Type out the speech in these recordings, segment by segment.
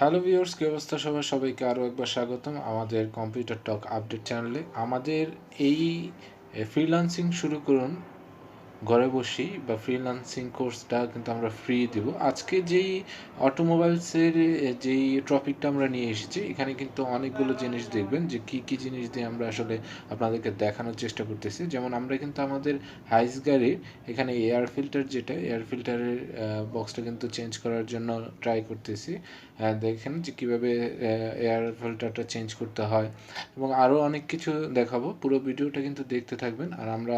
Hello viewers, কি অবস্থা সবার? সবাইকে আরও একবার স্বাগতম আমাদের কম্পিউটার টক আপডেট চ্যানেলে। আমাদের এই ফ্রিল্যান্সিং শুরু করুন ঘরে বসেই বা ফ্রিল্যান্সিং কোর্সটা কিন্তু আমরা ফ্রি দিব। আজকে যেই অটোমোবাইলসের যেই টপিকটা আমরা নিয়ে এসেছি, এখানে কিন্তু অনেকগুলো জিনিস দেখবেন যে কী কী জিনিস দিয়ে আমরা আসলে আপনাদেরকে দেখানোর চেষ্টা করতেছি। যেমন আমরা কিন্তু আমাদের হাইস গাড়ির এখানে এয়ার ফিল্টার, যেটা এয়ার ফিল্টারের বক্সটা কিন্তু চেঞ্জ করার জন্য ট্রাই করতেছি। দেখেন যে কীভাবে এয়ার ফিল্টারটা চেঞ্জ করতে হয় এবং আরও অনেক কিছু দেখাবো। পুরো ভিডিওটা কিন্তু দেখতে থাকবেন আর আমরা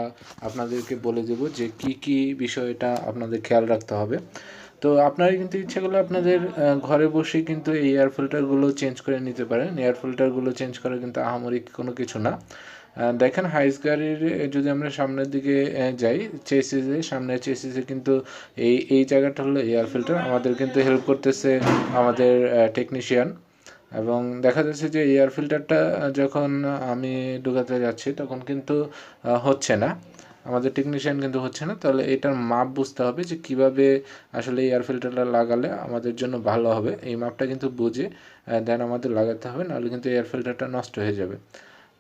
আপনাদেরকে বলে দেবো যে কি কি বিষয়টা আপনাদের খেয়াল রাখতে হবে। তো আপনারা কিন্তু ইচ্ছে করলে আপনাদের ঘরে বসেই কিন্তু এই এয়ার ফিল্টারগুলো চেঞ্জ করে নিতে পারেন। এয়ার ফিল্টারগুলো চেঞ্জ করা কিন্তু আহামরি কোনো কিছু না। দেখেন হাইস গাড়ির যদি আমরা সামনের দিকে যাই, সামনের চেসিসে কিন্তু এই জায়গাটা হলো এয়ার ফিল্টার। আমাদের কিন্তু হেল্প করতেছে আমাদের টেকনিশিয়ান। এবং দেখা যাচ্ছে যে এয়ার ফিল্টারটা যখন আমি ঢোকাতে যাচ্ছি তখন কিন্তু হচ্ছে না, আমাদের টেকনিশিয়ান কিন্তু হচ্ছে না। তাহলে এটার মাপ বুঝতে হবে যে কিভাবে আসলে এয়ার ফিল্টারটা লাগালে আমাদের জন্য ভালো হবে। এই মাপটা কিন্তু বুঝে দেন আমাদের লাগাতে হবে, নাহলে কিন্তু এয়ার ফিল্টারটা নষ্ট হয়ে যাবে।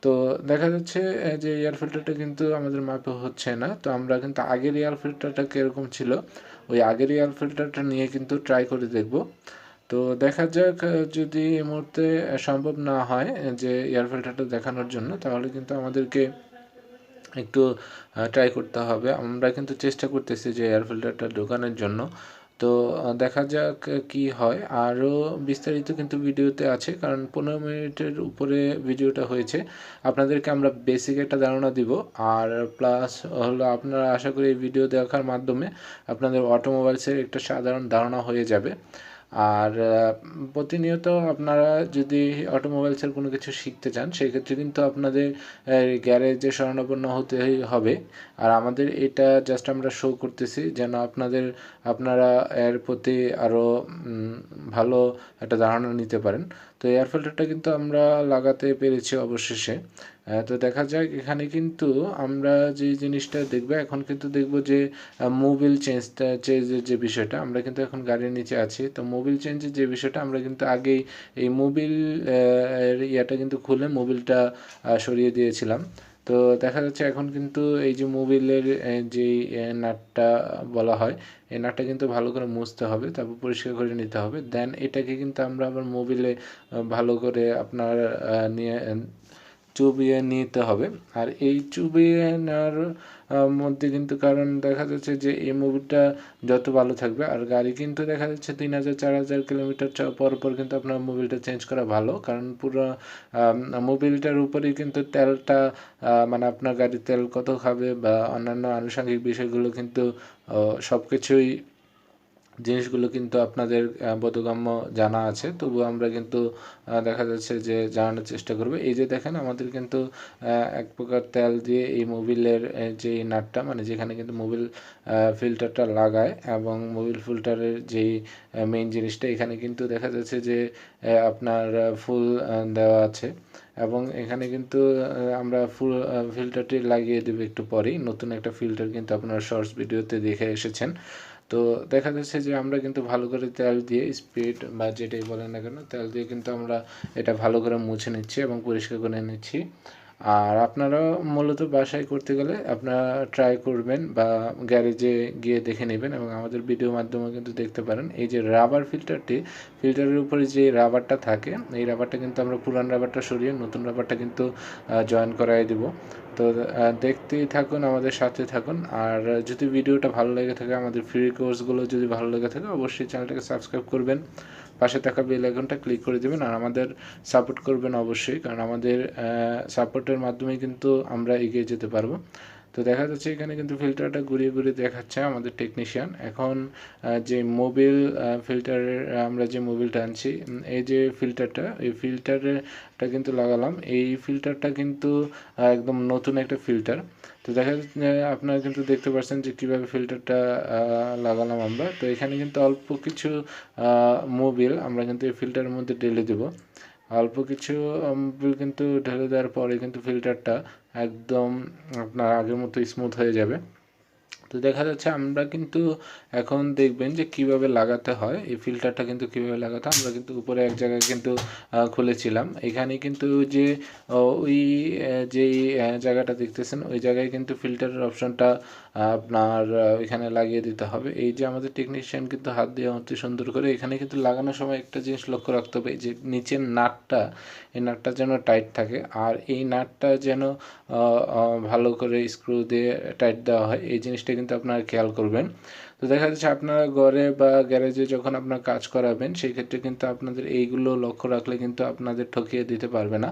তো দেখা যাচ্ছে যে এয়ার ফিল্টারটা কিন্তু আমাদের মাপে হচ্ছে না। তো আমরা কিন্তু আগের এয়ার ফিল্টারটা কীরকম ছিল, ওই আগের এয়ার ফিল্টারটা নিয়ে কিন্তু ট্রাই করে দেখব। তো দেখা যাক, যদি এই মুহূর্তে সম্ভব না হয় যে এয়ার ফিল্টারটা দেখানোর জন্য, তাহলে কিন্তু আমাদেরকে একটু ট্রাই করতে হবে। আমরা কিন্তু চেষ্টা করতেছি যে এয়ার ফিল্টারটা ঢোকানোর জন্য। তো দেখা যাক কি হয়। আরও বিস্তারিত কিন্তু ভিডিওতে আছে, কারণ 15 মিনিটের উপরে ভিডিওটা হয়েছে। আপনাদেরকে আমরা বেসিক একটা ধারণা দিব, আর প্লাস হলো আপনারা আশা করি এই ভিডিও দেখার মাধ্যমে আপনাদের অটোমোবাইলসের একটা সাধারণ ধারণা হয়ে যাবে। আর প্রতিনিয়ত আপনারা যদি অটোমোবাইলসের কোনো কিছু শিখতে চান, সেক্ষেত্রে কিন্তু আপনাদের গ্যারেজে শরণাপন্ন হতেই হবে। আর আমাদের এটা জাস্ট আমরা শো করতেছি যেন আপনারা এর প্রতি আরও ভালো একটা ধারণা নিতে পারেন। তো এয়ার ফিল্টারটা কিন্তু আমরা লাগাতে পেরেছি অবশেষে। তো দেখা যাক, এখানে কিন্তু আমরা যে জিনিসটা দেখব, এখন কিন্তু দেখব যে মোবিল চেঞ্জের যে বিষয়টা। আমরা কিন্তু এখন গাড়ির নিচে আছি, তো মোবিল চেঞ্জের যে বিষয়টা আমরা কিন্তু আগেই এই মোবিল ইয়াটা কিন্তু খুলে মোবিলটা সরিয়ে দিয়েছিলাম। তো দেখা যাচ্ছে এখন কিন্তু এই যে মোবিলের যেই নাটটা বলা হয়, এই নাটটা কিন্তু ভালো করে মুছতে হবে, তারপর পরিষ্কার করে নিতে হবে। দেন এটাকে কিন্তু আমরা আবার মোবিলে ভালো করে আপনার নিয়ে চুবিয়ে নিতে হবে। আর এই চুবিয়ে নেওয়ার মধ্যে কিন্তু, কারণ দেখা যাচ্ছে যে এই মোবিলটা যত ভালো থাকবে, আর গাড়ি কিন্তু দেখা যাচ্ছে 3000-4000 কিলোমিটার পর পর কিন্তু আপনার মোবিলটা চেঞ্জ করা ভালো, কারণ পুরো মোবিলটার উপরেই কিন্তু তেলটা মানে আপনার গাড়ির তেল কত খাবে বা অন্যান্য আনুষঙ্গিক বিষয়গুলো কিন্তু সব কিছুই জিনিসগুলো কিন্তু আপনাদের বোধগম্য জানা আছে। তবুও আমরা কিন্তু দেখা যাচ্ছে যে জানানোর চেষ্টা করব। এই যে দেখেন, আমাদের কিন্তু এক প্রকার তেল দিয়ে এই মোবিলের যে নাটটা, মানে যেখানে কিন্তু মোবিল ফিল্টারটা লাগায় এবং মোবিল ফিল্টারের যেই মেইন জিনিসটা, এখানে কিন্তু দেখা যাচ্ছে যে আপনার ফুল দেওয়া আছে। এবং এখানে কিন্তু আমরা ফুল ফিল্টারটি লাগিয়ে দেবো একটু পরেই। নতুন একটা ফিল্টার কিন্তু আপনারা শর্টস ভিডিওতে দেখে এসেছেন। তো দেখা যাচ্ছে যে আমরা কিন্তু ভালো করে তেল দিয়ে, স্পিড বা যেটাই বলেন না কেন, তেল দিয়ে কিন্তু আমরা এটা ভালো করে মুছে নিচ্ছি এবং পরিষ্কার করে নিচ্ছি। আর আপনারা মূলত বাসায় করতে গেলে আপনারা ট্রাই করবেন বা গ্যারেজে গিয়ে দেখে নেবেন, এবং আমাদের ভিডিওর মাধ্যমে কিন্তু দেখতে পারেন। এই যে রাবার ফিল্টারের উপরে যে রাবারটা থাকে, এই রাবারটা কিন্তু আমরা পুরান রাবারটা সরিয়ে নতুন রাবারটা কিন্তু জয়েন করাই দেব। তো দেখতেই থাকুন, আমাদের সাথে থাকুন। আর যদি ভিডিওটা ভালো লেগে থাকে, আমাদের ফ্রি কোর্সগুলো যদি ভালো লেগে থাকে, অবশ্যই চ্যানেলটাকে সাবস্ক্রাইব করবেন, পাশে থাকা বেল আইকনটা ক্লিক করে দেবেন, আর আমাদের সাপোর্ট করবেন অবশ্যই, কারণ আমাদের সাপোর্টের মাধ্যমে কিন্তু আমরা এগিয়ে যেতে পারবো। তো দেখা যাচ্ছে এখানে কিন্তু ফিল্টারটা ঘুরিয়ে ঘুরিয়ে দেখাচ্ছে আমাদের টেকনিশিয়ান। এখন যে মোবিল ফিল্টারের আমরা যে মোবিলটা আনছি, এই যে ফিল্টারটা, এই ফিল্টারটা কিন্তু লাগালাম। এই ফিল্টারটা কিন্তু একদম নতুন একটা ফিল্টার। তো দেখা যাচ্ছে আপনারা কিন্তু দেখতে পাচ্ছেন যে কীভাবে ফিল্টারটা লাগালাম আমরা। তো এখানে কিন্তু অল্প কিছু মোবিল আমরা কিন্তু এই ফিল্টারের মধ্যে ঢেলে দেবো। অল্প কিছু মোবিল কিন্তু ঢেলে দেওয়ার পরে কিন্তু ফিল্টারটা একদম আপনার আগের মতো স্মুথ হয়ে যাবে। তো দেখা যাচ্ছে আমরা কিন্তু এখন দেখবেন যে কিভাবে লাগাতে হয়, এই ফিল্টারটা কিন্তু কিভাবে লাগাতে হয় আমরা কিন্তু উপরে এক জায়গায় কিন্তু খুলেছিলাম। এখানে কিন্তু যে ওই যেই জায়গাটা দেখতেছেন ওই জায়গায় কিন্তু ফিল্টারের অপশনটা আপনার এখানে লাগিয়ে দিতে হবে। এই যে আমাদের টেকনিশিয়ান কিন্তু হাত দিয়ে অতি সুন্দর করে এখানে কিন্তু লাগানোর সময় একটা জিনিস লক্ষ্য রাখতে হবে, যে নিচের নাটটা, এই নাটটা যেন টাইট থাকে, আর এই নাটটা যেন ভালো করে স্ক্রু দিয়ে টাইট দেওয়া হয়, এই জিনিসটা কিন্তু আপনারা খেয়াল করবেন। তো দেখা যাচ্ছে আপনারা ঘরে বা গ্যারেজে যখন আপনার কাজ করাবেন সেই ক্ষেত্রে কিন্তু আপনাদের এইগুলো লক্ষ্য রাখলে কিন্তু আপনাদের ঠকিয়ে দিতে পারবে না।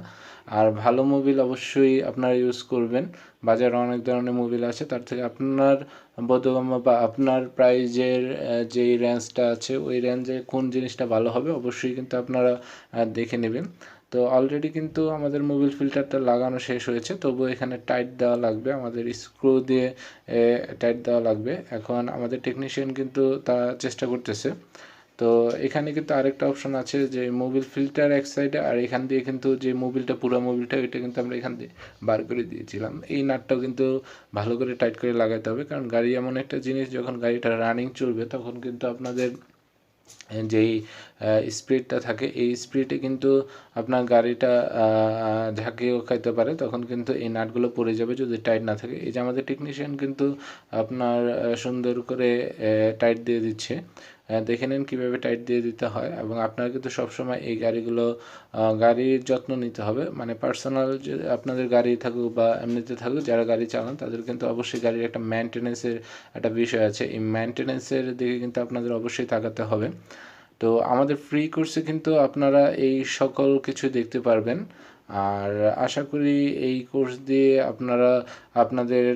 আর ভালো মোবিল অবশ্যই আপনারা ইউজ করবেন। বাজারে অনেক ধরনের মোবিল আছে, তার থেকে আপনার বোধগম্য বা আপনার প্রাইজের যেই রেঞ্জটা আছে ওই রেঞ্জে কোন জিনিসটা ভালো হবে অবশ্যই কিন্তু আপনারা দেখে নেবেন। তো অলরেডি কিন্তু আমাদের মোবিল ফিল্টারটা লাগানো শেষ হয়েছে, তবুও এখানে টাইট দেওয়া লাগবে, আমাদের স্ক্রু দিয়ে টাইট দেওয়া লাগবে। এখন আমাদের টেকনিশিয়ান কিন্তু তা চেষ্টা করতেছে। তো এখানে কিন্তু আরেকটা অপশন আছে যে মোবিল ফিল্টার এক সাইডে, আর এখান দিয়ে কিন্তু যে মোবিলটা পুরো মোবিলটা ওইটা কিন্তু আমরা এখান দিয়ে বার করে দিয়েছিলাম। এই নাটটাও কিন্তু ভালো করে টাইট করে লাগাতে হবে, কারণ গাড়ি এমন একটা জিনিস যখন গাড়িটা রানিং চলবে তখন কিন্তু আপনাদের যেই স্পিডটা থাকে এই স্পিডে কিন্তু আপনার গাড়িটা ঝাঁকিয়েও খাইতে পারে, তখন কিন্তু এই নাটগুলো পড়ে যাবে যদি টাইট না থাকে। এই যে আমাদের টেকনিশিয়ান কিন্তু আপনার সুন্দর করে টাইট দিয়ে দিচ্ছে, দেখে নিন কীভাবে টাইট দিয়ে দিতে হয়। এবং আপনারা কিন্তু সবসময় এই গাড়িগুলো গাড়ির যত্ন নিতে হবে, মানে পার্সোনাল যে আপনাদের গাড়ি থাকুক বা এমনিতে থাকুক যারা গাড়ি চালান তাদের কিন্তু অবশ্যই গাড়ির একটা মেনটেন্যান্সের একটা বিষয় আছে, এই মেনটেন্যান্সের দিকে কিন্তু আপনাদের অবশ্যই তাকাতে হবে। তো আমাদের ফ্রি কোর্সে কিন্তু আপনারা এই সকল কিছু দেখতে পারবেন। আর আশা করি এই কোর্স দিয়ে আপনারা আপনাদের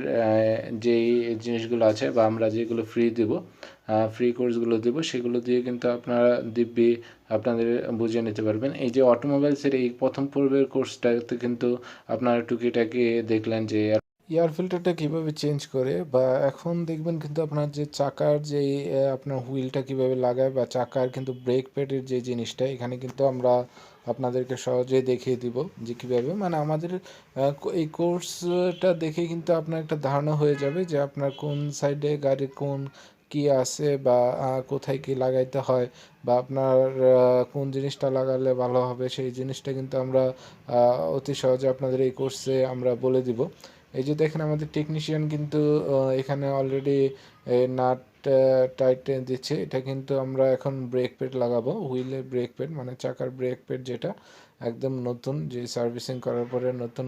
যেই জিনিসগুলো আছে বা আমরা যেগুলো ফ্রি দেব, ফ্রি কোর্সগুলো দেব, সেগুলো দিয়ে কিন্তু আপনারা দিব্যি আপনাদের বুঝে নিতে পারবেন। এই যে অটোমোবাইলসের এই প্রথম পর্বের কোর্সটাতে কিন্তু আপনারা টুকিটাকি দেখলেন যে এয়ার ফিল্টারটা কীভাবে চেঞ্জ করে, বা এখন দেখবেন কিন্তু আপনার যে চাকার যেই আপনার হুইলটা কীভাবে লাগায়, বা চাকার কিন্তু ব্রেক প্যাডের যে জিনিসটা এখানে কিন্তু আমরা আপনাদেরকে সহজেই দেখিয়ে দিব যে কীভাবে, মানে আমাদের এই কোর্সটা দেখে কিন্তু আপনার একটা ধারণা হয়ে যাবে যে আপনার কোন সাইডে গাড়ির কোন কী আছে, বা কোথায় কী লাগাইতে হয়, বা আপনার কোন জিনিসটা লাগালে ভালো হবে সেই জিনিসটা কিন্তু আমরা অতি সহজে আপনাদের এই কোর্সে আমরা বলে দিব। এই যে দেখেন আমাদের টেকনিশিয়ান কিন্তু এখানে অলরেডি নাট টাইট দিচ্ছে, এটা কিন্তু আমরা এখন ব্রেক প্যাড লাগাবো, হুইলের ব্রেক প্যাড মানে চাকার ব্রেক প্যাড যেটা একদম নতুন, যে সার্ভিসিং করার পরে নতুন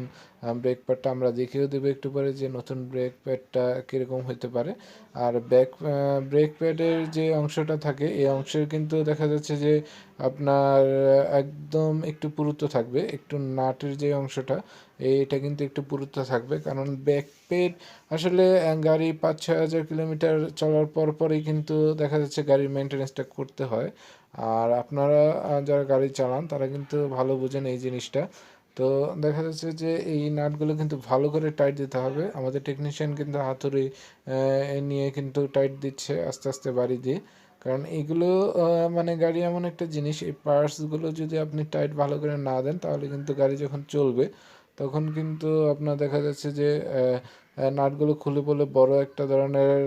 ব্রেক প্যাডটা আমরা দেখিয়েও দেবো একটু পরে যে নতুন ব্রেক প্যাডটা কীরকম হতে পারে। আর ব্রেক প্যাডের যে অংশটা থাকে এই অংশের কিন্তু দেখা যাচ্ছে যে আপনার একদম একটু পুরুত্ব থাকবে, একটু নাটের যে অংশটা এইটা কিন্তু একটু পুরুত্ব থাকবে, কারণ ব্যাক প্যাড আসলে গাড়ি 5-6 হাজার কিলোমিটার চলার পরেই কিন্তু দেখা যাচ্ছে গাড়ির মেনটেন্যান্সটা করতে হয়। আর আপনারা যারা গাড়ি চালান তারা কিন্তু ভালো বোঝেন এই জিনিসটা। তো দেখা যাচ্ছে যে এই নাটগুলো কিন্তু ভালো করে টাইট দিতে হবে, আমাদের টেকনিশিয়ান কিন্তু হাতুড়ি নিয়ে কিন্তু টাইট দিচ্ছে আস্তে আস্তে বাড়ি দিয়ে, কারণ এগুলো মানে গাড়ি এমন একটা জিনিস, এই পার্টসগুলো যদি আপনি টাইট ভালো করে না দেন তাহলে কিন্তু গাড়ি যখন চলবে তখন কিন্তু আপনার দেখা যাচ্ছে যে নাটগুলো খুলে পড়লে বড় একটা ধরনের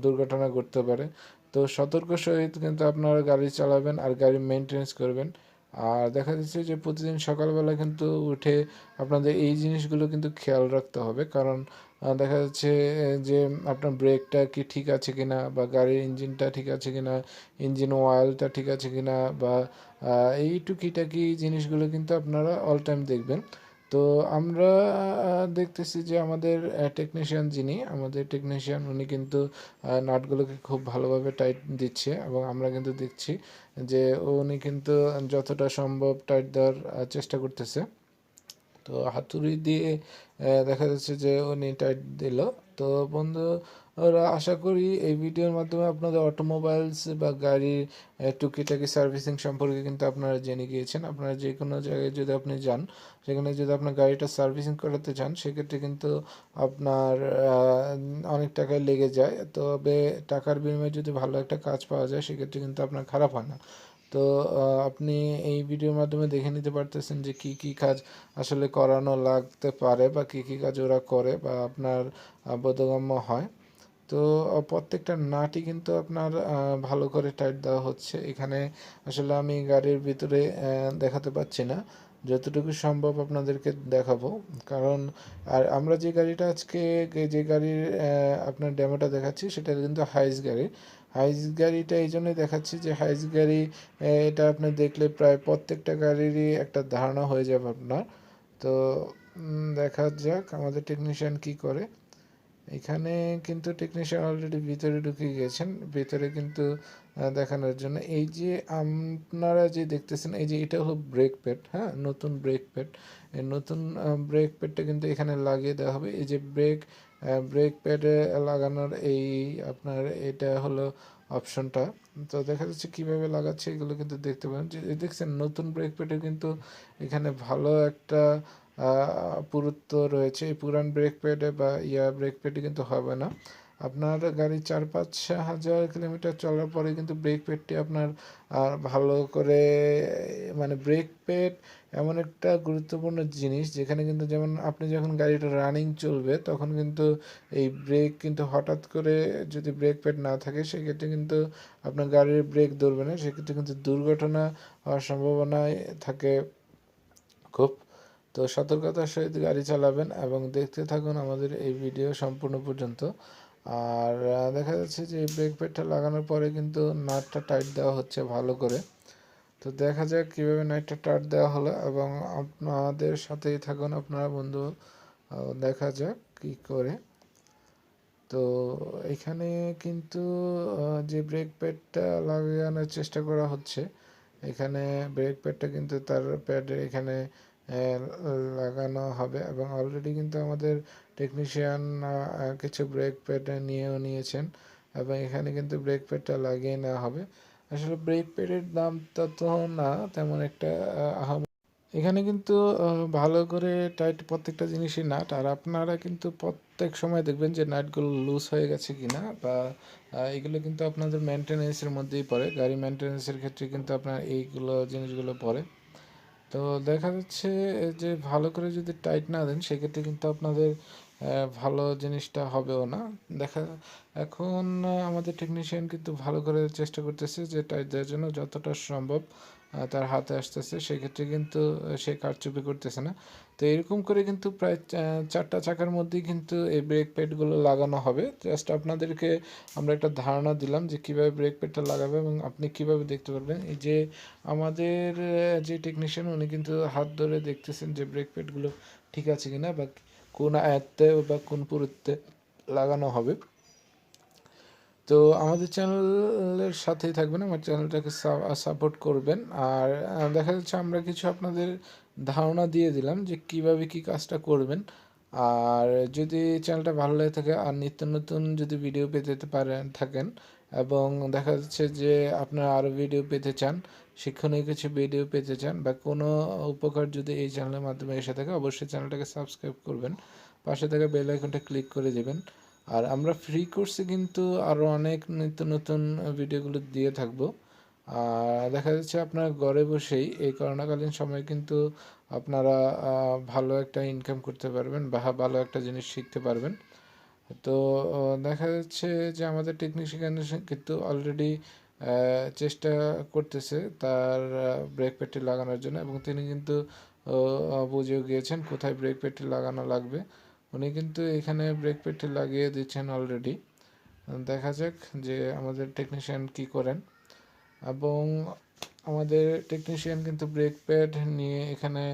দুর্ঘটনা ঘটতে পারে। তো সতর্ক সহিত কিন্তু আপনারা গাড়ি চালাবেন আর গাড়ি মেনটেন্যান্স করবেন। আর দেখা যাচ্ছে যে প্রতিদিন সকালবেলা কিন্তু উঠে আপনাদের এই জিনিসগুলো কিন্তু খেয়াল রাখতে হবে, কারণ দেখা যাচ্ছে যে আপনার ব্রেকটা কি ঠিক আছে কিনা, বা গাড়ির ইঞ্জিনটা ঠিক আছে কিনা, ইঞ্জিন অয়েলটা ঠিক আছে কিনা, বা এই টুকিটাকি জিনিসগুলো কিন্তু আপনারা অল টাইম দেখবেন। তো আমরা দেখতেছি যে আমাদের টেকনিশিয়ান উনি কিন্তু নাটগুলোকে খুব ভালোভাবে টাইট দিচ্ছে, এবং আমরা কিন্তু দেখছি যে উনি কিন্তু যতটা সম্ভব টাইট দেওয়ার চেষ্টা করতেছে। তো হাতুড়ি দিয়ে দেখা যাচ্ছে যে উনি টাইট দিল। তো বন্ধুরা আশা করি এই ভিডিওর মাধ্যমে আপনাদের অটোমোবাইলস বা গাড়ির টুকিটাকি সার্ভিসিং সম্পর্কে কিন্তু আপনারা জেনে গিয়েছেন। আপনারা যে কোনো জায়গায় যদি আপনি যান সেখানে যদি আপনার গাড়িটা সার্ভিসিং করাতে চান সেক্ষেত্রে কিন্তু আপনার অনেক টাকায় লেগে যায়, তবে টাকার বিনিময়ে যদি ভালো একটা কাজ পাওয়া যায় সেক্ষেত্রে কিন্তু আপনার খারাপ হয় না। তো আপনি এই ভিডিওর মাধ্যমে দেখে নিতে পারতেছেন যে কী কী কাজ আসলে করানো লাগতে পারে, বা কী কী কাজ ওরা করে বা আপনার বোধগম্য হয়। তো প্রত্যেকটা নাটই কিন্তু আপনার ভালো করে টাইট দেওয়া হচ্ছে। এখানে আসলে আমি গাড়ির ভিতরে দেখাতে পাচ্ছি না, যতটুকু সম্ভব আপনাদেরকে দেখাবো। কারণ আর আমরা যে গাড়িটা আজকে যে গাড়ির আপনার ডেমোটা দেখাচ্ছি সেটা কিন্তু হাইস গাড়ি। হাইস গাড়িটা এই জন্যই দেখাচ্ছি যে হাইস গাড়ি এটা আপনি দেখলে প্রায় প্রত্যেকটা গাড়িরই একটা ধারণা হয়ে যাবে আপনার। তো দেখা যাক আমাদের টেকনিশিয়ান কি করে। এখানে কিন্তু টেকনিশিয়ান অলরেডি ভিতরে ঢুকে গিয়েছেন, ভিতরে কিন্তু দেখানোর জন্য। এই যে আপনারা যে দেখতেছেন, এই যে এটা হলো ব্রেক প্যাড, হ্যাঁ, নতুন ব্রেক প্যাড। এই নতুন ব্রেক প্যাডটা কিন্তু এখানে লাগিয়ে দেওয়া হবে। এই যে ব্রেক প্যাডে লাগানোর এই আপনার এটা হলো অপশনটা। তো দেখা যাচ্ছে কীভাবে লাগাচ্ছে এগুলো কিন্তু দেখতে পারেন। যে দেখছেন নতুন ব্রেক প্যাডে কিন্তু এখানে ভালো একটা পুরুত্ব রয়েছে। এই পুরান ব্রেক প্যাডে বা ব্রেক প্যাডে কিন্তু হবে না। আপনার গাড়ি 4-5 হাজার কিলোমিটার চলার পরে কিন্তু ব্রেক প্যাডটি আপনার ভালো করে মানে ব্রেক প্যাড এমন একটা গুরুত্বপূর্ণ জিনিস যেখানে কিন্তু যেমন আপনি যখন গাড়িটা রানিং চলবে তখন কিন্তু এই ব্রেক কিন্তু হঠাৎ করে যদি ব্রেক প্যাড না থাকে সেক্ষেত্রে কিন্তু আপনার গাড়ির ব্রেক ধরবে না, সেক্ষেত্রে কিন্তু দুর্ঘটনা হওয়ার সম্ভাবনায় থাকে খুব। তো সতর্কতার সহিত গাড়ি চালাবেন এবং দেখতে থাকুন আমাদের এই ভিডিও সম্পূর্ণ পর্যন্ত। আর দেখা যাচ্ছে যে এই ব্রেক প্যাডটা লাগানোর পরে কিন্তু নাটটা টাইট দেওয়া হচ্ছে ভালো করে। তো দেখা যাক কীভাবে নাটটা টাইট দেওয়া হলো এবং আপনাদের সাথেই থাকুন আপনারা বন্ধু, দেখা যাক কী করে। তো এখানে কিন্তু যে ব্রেক প্যাডটা লাগানোর চেষ্টা করা হচ্ছে, এখানে ব্রেক প্যাডটা কিন্তু তার প্যাডে এখানে লাগানো হবে এবং অলরেডি কিন্তু আমাদের টেকনিশিয়ান কিছু ব্রেক প্যাড নিয়েও নিয়েছেন এবং এখানে কিন্তু ব্রেক প্যাডটা লাগিয়ে নেওয়া হবে। আসলে ব্রেক প্যাডের দাম তত না তেমন একটা এখানে কিন্তু ভালো করে টাইট প্রত্যেকটা জিনিসই নাট। আর আপনারা কিন্তু প্রত্যেক সময় দেখবেন যে নাটগুলো লুজ হয়ে গেছে কিনা বা এগুলো কিন্তু আপনাদের মেনটেন্যান্সের মধ্যেই পড়ে। গাড়ি মেনটেন্যান্সের ক্ষেত্রে কিন্তু আপনার এইগুলো জিনিসগুলো পড়ে। তো দেখা যাচ্ছে যে ভালো করে যদি টাইট না দেন সেক্ষেত্রে কিন্তু আপনাদের ভালো জিনিসটা হবেও না। এখন আমাদের টেকনিশিয়ান কিন্তু ভালো করে চেষ্টা করতেছে যে টাইট দেওয়ার জন্য যতটা সম্ভব তার হাতে আসতেছে, সেক্ষেত্রে কিন্তু সে কারচুপি করতেছে না। তো এরকম করে কিন্তু প্রায় 4টা চাকার মধ্যেই কিন্তু এই ব্রেক প্যাডগুলো লাগানো হবে। জাস্ট আপনাদেরকে আমরা একটা ধারণা দিলাম যে কীভাবে ব্রেক প্যাডটা লাগাবে এবং আপনি কীভাবে দেখতে পারবেন। এই যে আমাদের যে টেকনিশিয়ান উনি কিন্তু হাত ধরে দেখতেছেন যে ব্রেক প্যাডগুলো ঠিক আছে কিনা বা কোন আয়ত্তে বা কোন পুরুত্বে লাগানো হবে। তো আমাদের চ্যানেলের সাথেই থাকবেন, আমার চ্যানেলটাকে সাপোর্ট করবেন। আর দেখা যাচ্ছে আমরা কিছু আপনাদের ধারণা দিয়ে দিলাম যে কিভাবে কি কাজটা করবেন। আর যদি চ্যানেলটা ভালো লেগে থাকে আর নিত্য নতুন যদি ভিডিও পেতে থাকেন এবং দেখা যাচ্ছে যে আপনারা আরও ভিডিও পেতে চান, শিক্ষণীয় কিছু ভিডিও পেতে চান বা কোনো উপকার যদি এই চ্যানেলের মাধ্যমে এসে থাকে, অবশ্যই চ্যানেলটাকে সাবস্ক্রাইব করবেন, পাশে থাকা বেল আইকনটা ক্লিক করে দেবেন। আর আমরা ফ্রি কোর্সে কিন্তু আরও অনেক নিত্য নতুন ভিডিওগুলো দিয়ে থাকবো। আর দেখা যাচ্ছে আপনার ঘরে বসেই এই করোনাকালীন সময় কিন্তু আপনারা ভালো একটা ইনকাম করতে পারবেন বা ভালো একটা জিনিস শিখতে পারবেন। তো দেখা যাচ্ছে যে আমাদের টেকনিশিয়ান কিন্তু অলরেডি চেষ্টা করতেছে তার ব্রেক প্যাডটি লাগানোর জন্য এবং তিনি কিন্তু বুঝেও গিয়েছেন কোথায় ব্রেক প্যাডটি লাগানো লাগবে। উনি কিন্তু এখানে ব্রেক প্যাডটি লাগিয়ে দিচ্ছেন অলরেডি। দেখা যাক যে আমাদের টেকনিশিয়ান কি করেন। এবং আমাদের টেকনিশিয়ান কিন্তু ব্রেক প্যাড নিয়ে এখানে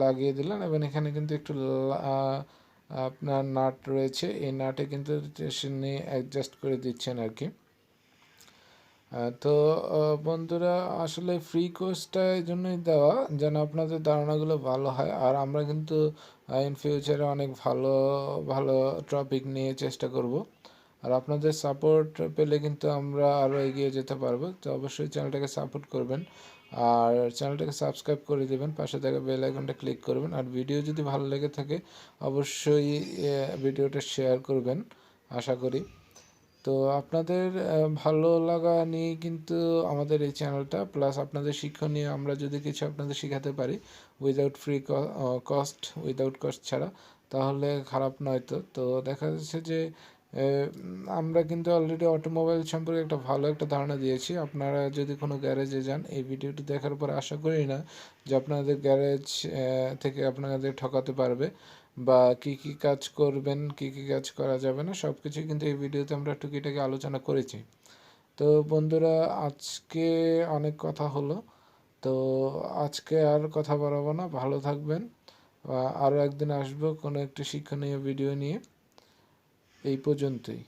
লাগিয়ে দিলেন এবং এখানে কিন্তু একটু আপনার নাট রয়েছে, এই নাটে কিন্তু নিয়ে অ্যাডজাস্ট করে দিচ্ছেন আর কি। তো বন্ধুরা আসলে ফ্রি কোর্সটা এই জন্যই দেওয়া যেন আপনাদের ধারণাগুলো ভালো হয়। আর আমরা কিন্তু ইন ফিউচারে অনেক ভালো ভালো টপিক নিয়ে চেষ্টা করব। আর আপনাদের সাপোর্ট পেলে কিন্তু আমরা আরও এগিয়ে যেতে পারবো। তো অবশ্যই চ্যানেলটাকে সাপোর্ট করবেন আর চ্যানেলটাকে সাবস্ক্রাইব করে দেবেন, পাশে থাকা বেল আইকনটা ক্লিক করবেন। আর ভিডিও যদি ভালো লেগে থাকে অবশ্যই ভিডিওটা শেয়ার করবেন আশা করি। তো আপনাদের ভালো লাগা নিয়ে কিন্তু আমাদের এই চ্যানেলটা, প্লাস আপনাদের শিক্ষণীয় আমরা যদি কিছু আপনাদের শেখাতে পারি উইদাউট কস্ট ছাড়া, তাহলে খারাপ নয়। তো দেখা যাচ্ছে যে আমরা কিন্তু অলরেডি অটোমোবাইল সম্পর্কে একটা ভালো একটা ধারণা দিয়েছি। আপনারা যদি কোনো গ্যারেজে যান, এই ভিডিওটি দেখার পর আশা করি না যে আপনাদের গ্যারেজ থেকে আপনাদের ঠকাতে পারবে, বা কি কি কাজ করবেন, কি কি কাজ করা যাবে না, সব কিছুই কিন্তু এই ভিডিওতে আমরা টুকিটাকি আলোচনা করেছি। তো বন্ধুরা, আজকে অনেক কথা হলো, তো আজকে আর কথা বাড়াবো না, ভালো থাকবেন। আরও একদিন আসবো কোনো একটি শিক্ষণীয় ভিডিও নিয়ে। এই পর্যন্তই।